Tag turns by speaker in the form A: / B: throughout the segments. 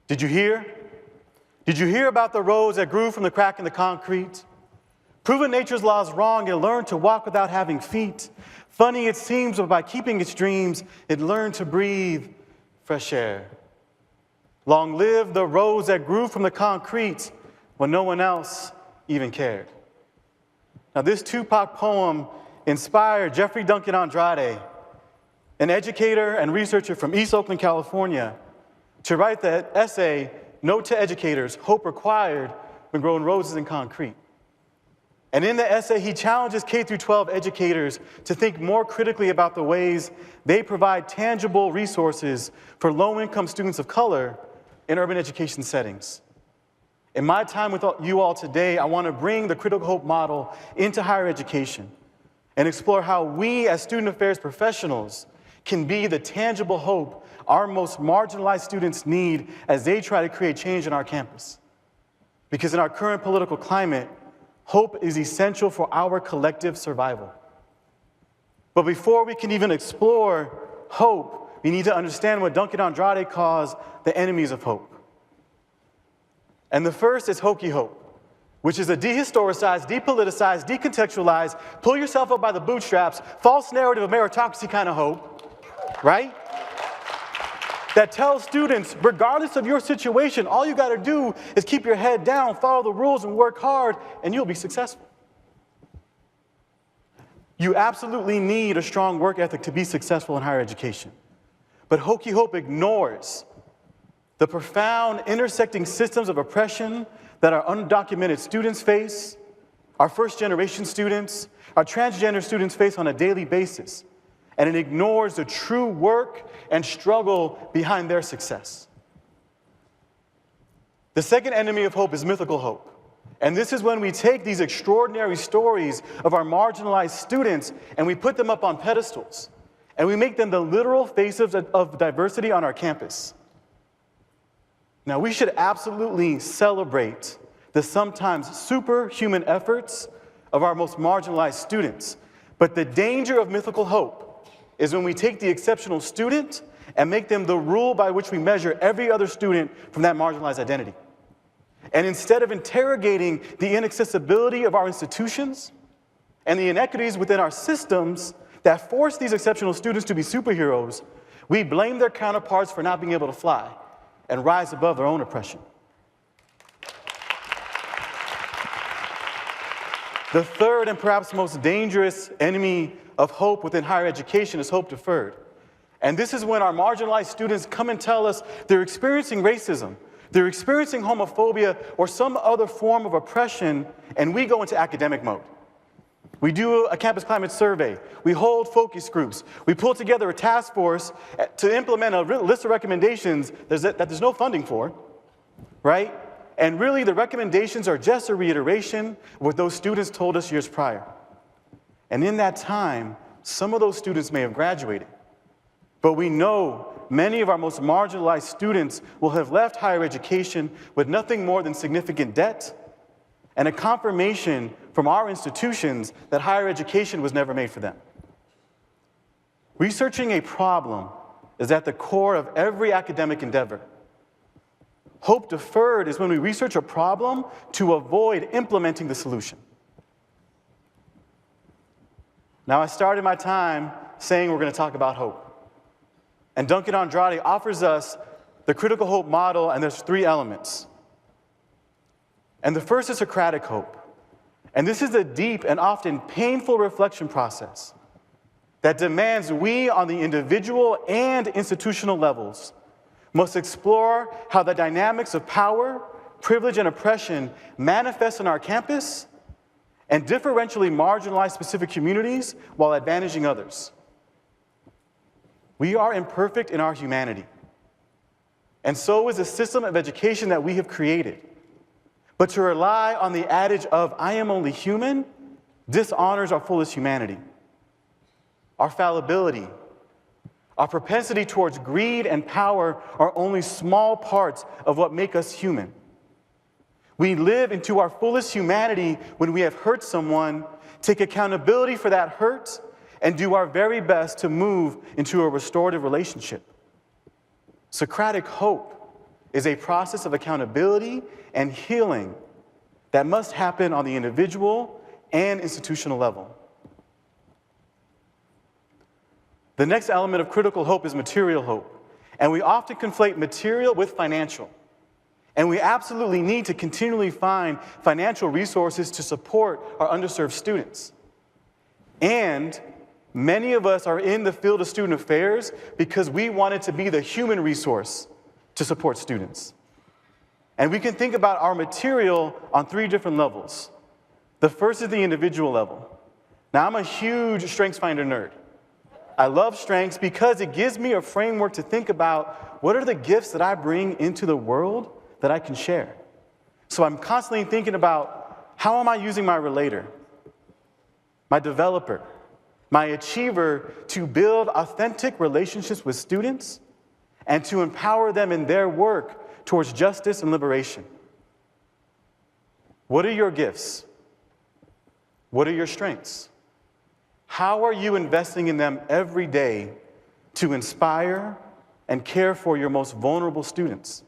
A: Did you hear? Did you hear about the roads that grew from the crack in the concrete? Proving nature's laws wrong, it learned to walk without having feet. Funny it seems, but by keeping its dreams, it learned to breathe fresh air. Long live the roads that grew from the concrete when no one else even cared. Now, this Tupac poem inspired Jeffery Duncan-Andrade, an educator and researcher from East Oakland, California, to write the essay, Note to Educators, Hope Required When Growing Roses in Concrete. And in the essay, he challenges K-12 educators to think more critically about the ways they provide tangible resources for low-income students of color in urban education settings. In my time with you all today, I want to bring the Critical Hope model into higher education and explore how we as student affairs professionals can be the tangible hope our most marginalized students need as they try to create change on our campus. Because in our current political climate, hope is essential for our collective survival. But before we can even explore hope, we need to understand what Duncan-Andrade calls the enemies of hope. And the first is Hokey Hope, which is a dehistoricized, depoliticized, decontextualized, pull yourself up by the bootstraps, false narrative of meritocracy kind of hope, right? That tells students, regardless of your situation, all you got to do is keep your head down, follow the rules, and work hard, and you'll be successful. You absolutely need a strong work ethic to be successful in higher education. But Hokey Hope ignores the profound intersecting systems of oppression that our undocumented students face, our first-generation students, our transgender students face on a daily basis. And it ignores the true work and struggle behind their success. The second enemy of hope is mythical hope. And this is when we take these extraordinary stories of our marginalized students and we put them up on pedestals. And we make them the literal faces of diversity on our campus. Now, we should absolutely celebrate the sometimes superhuman efforts of our most marginalized students. But the danger of mythical hope is when we take the exceptional student and make them the rule by which we measure every other student from that marginalized identity. And instead of interrogating the inaccessibility of our institutions and the inequities within our systems that force these exceptional students to be superheroes, we blame their counterparts for not being able to fly and rise above their own oppression. The third and perhaps most dangerous enemy of hope within higher education is hope deferred. And this is when our marginalized students come and tell us they're experiencing racism, they're experiencing homophobia, or some other form of oppression, and we go into academic mode. We do a campus climate survey, we hold focus groups, we pull together a task force to implement a list of recommendations that there's no funding for, right? And really the recommendations are just a reiteration of what those students told us years prior. And in that time, some of those students may have graduated. But we know many of our most marginalized students will have left higher education with nothing more than significant debt and a confirmation from our institutions that higher education was never made for them. Researching a problem is at the core of every academic endeavor. Hope deferred is when we research a problem to avoid implementing the solution. Now, I started my time saying we're going to talk about hope. And Duncan-Andrade offers us the critical hope model, and there's 3 elements. And the first is Socratic hope. And this is a deep and often painful reflection process that demands we, on the individual and institutional levels, must explore how the dynamics of power, privilege, and oppression manifest on our campus and differentially marginalize specific communities while advantaging others. We are imperfect in our humanity, and so is the system of education that we have created. But to rely on the adage of, I am only human, dishonors our fullest humanity. Our fallibility, our propensity towards greed and power are only small parts of what make us human. We live into our fullest humanity when we have hurt someone, take accountability for that hurt, and do our very best to move into a restorative relationship. Socratic hope is a process of accountability and healing that must happen on the individual and institutional level. The next element of critical hope is material hope. And we often conflate material with financial. And we absolutely need to continually find financial resources to support our underserved students. And many of us are in the field of student affairs because we wanted to be the human resource to support students. And we can think about our material on 3 different levels. The first is the individual level. Now, I'm a huge StrengthsFinder nerd. I love strengths because it gives me a framework to think about what are the gifts that I bring into the world that I can share. So I'm constantly thinking about how am I using my relator, my developer, my achiever to build authentic relationships with students and to empower them in their work towards justice and liberation. What are your gifts? What are your strengths? How are you investing in them every day to inspire and care for your most vulnerable students?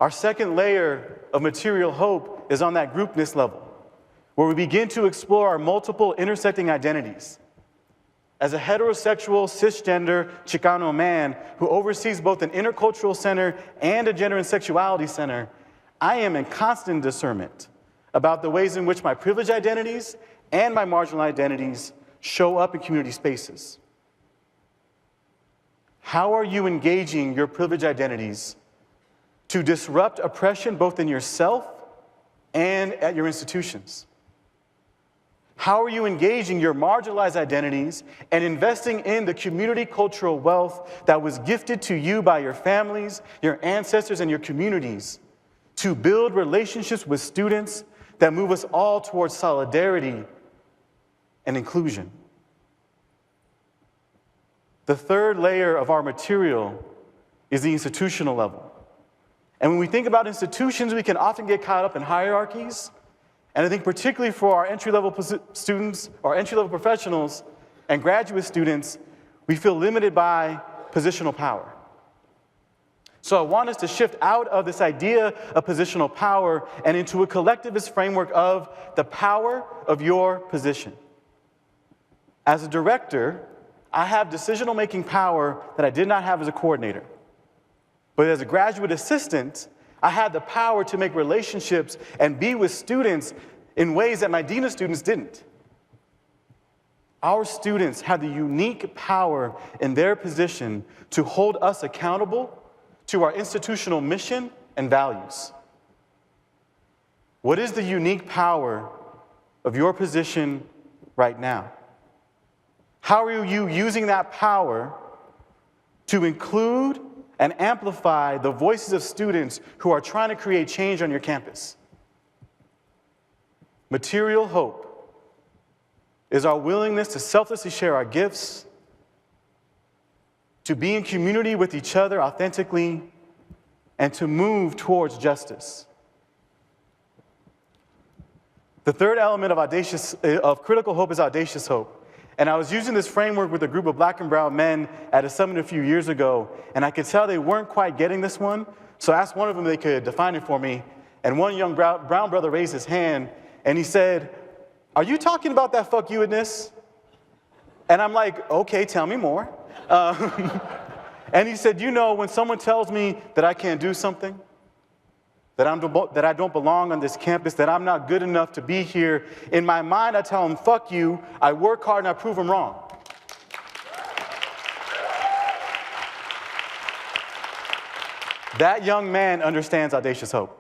A: Our second layer of material hope is on that groupness level, where we begin to explore our multiple intersecting identities. As a heterosexual, cisgender, Chicano man who oversees both an intercultural center and a gender and sexuality center, I am in constant discernment about the ways in which my privileged identities and my marginal identities show up in community spaces. How are you engaging your privileged identities to disrupt oppression both in yourself and at your institutions? How are you engaging your marginalized identities and investing in the community cultural wealth that was gifted to you by your families, your ancestors, and your communities to build relationships with students that move us all towards solidarity and inclusion? The third layer of our material is the institutional level. And when we think about institutions, we can often get caught up in hierarchies. And I think particularly for our entry-level students, or entry-level professionals and graduate students, we feel limited by positional power. So I want us to shift out of this idea of positional power and into a collectivist framework of the power of your position. As a director, I have decisional-making power that I did not have as a coordinator. But as a graduate assistant, I had the power to make relationships and be with students in ways that my dean of students didn't. Our students have the unique power in their position to hold us accountable to our institutional mission and values. What is the unique power of your position right now? How are you using that power to include and amplify the voices of students who are trying to create change on your campus? Material hope is our willingness to selflessly share our gifts, to be in community with each other authentically, and to move towards justice. The third element of critical hope is audacious hope. And I was using this framework with a group of black and brown men at a summit a few years ago, and I could tell they weren't quite getting this one, so I asked one of them if they could define it for me, and one young brown brother raised his hand, and he said, "Are you talking about that fuck you-ness?" And I'm like, "Okay, tell me more." And he said, "You know, when someone tells me that I can't do something, that I don't belong on this campus, that I'm not good enough to be here, in my mind I tell them, fuck you, I work hard and I prove them wrong." That young man understands audacious hope.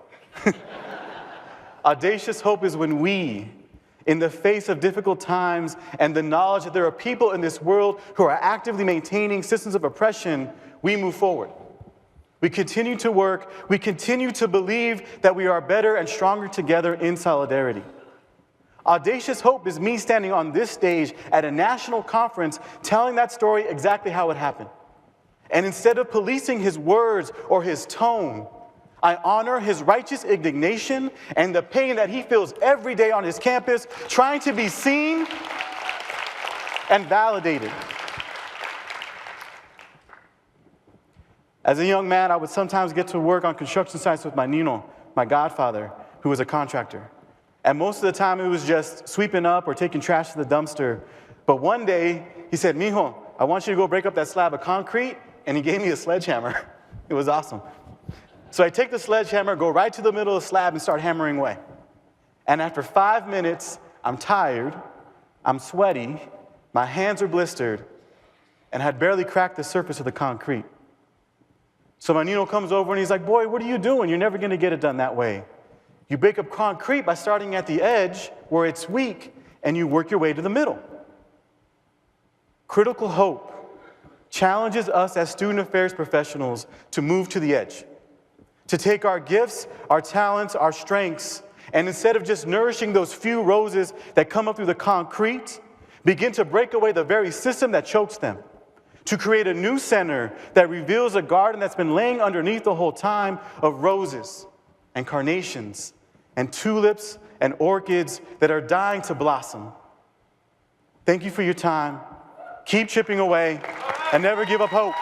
A: Audacious hope is when we, in the face of difficult times and the knowledge that there are people in this world who are actively maintaining systems of oppression, we move forward. We continue to work. We continue to believe that we are better and stronger together in solidarity. Audacious hope is me standing on this stage at a national conference telling that story exactly how it happened. And instead of policing his words or his tone, I honor his righteous indignation and the pain that he feels every day on his campus, trying to be seen and validated. As a young man, I would sometimes get to work on construction sites with my Nino, my godfather, who was a contractor. And most of the time, it was just sweeping up or taking trash to the dumpster. But one day, he said, "Mijo, I want you to go break up that slab of concrete," and he gave me a sledgehammer. It was awesome. So I take the sledgehammer, go right to the middle of the slab, and start hammering away. And after 5 minutes, I'm tired, I'm sweaty, my hands are blistered, and had barely cracked the surface of the concrete. So my Nino comes over and he's like, "Boy, what are you doing? You're never gonna get it done that way. You break up concrete by starting at the edge where it's weak, and you work your way to the middle." Critical hope challenges us as student affairs professionals to move to the edge, to take our gifts, our talents, our strengths, and instead of just nourishing those few roses that come up through the concrete, begin to break away the very system that chokes them, to create a new center that reveals a garden that's been laying underneath the whole time of roses and carnations and tulips and orchids that are dying to blossom. Thank you for your time. Keep chipping away and never give up hope.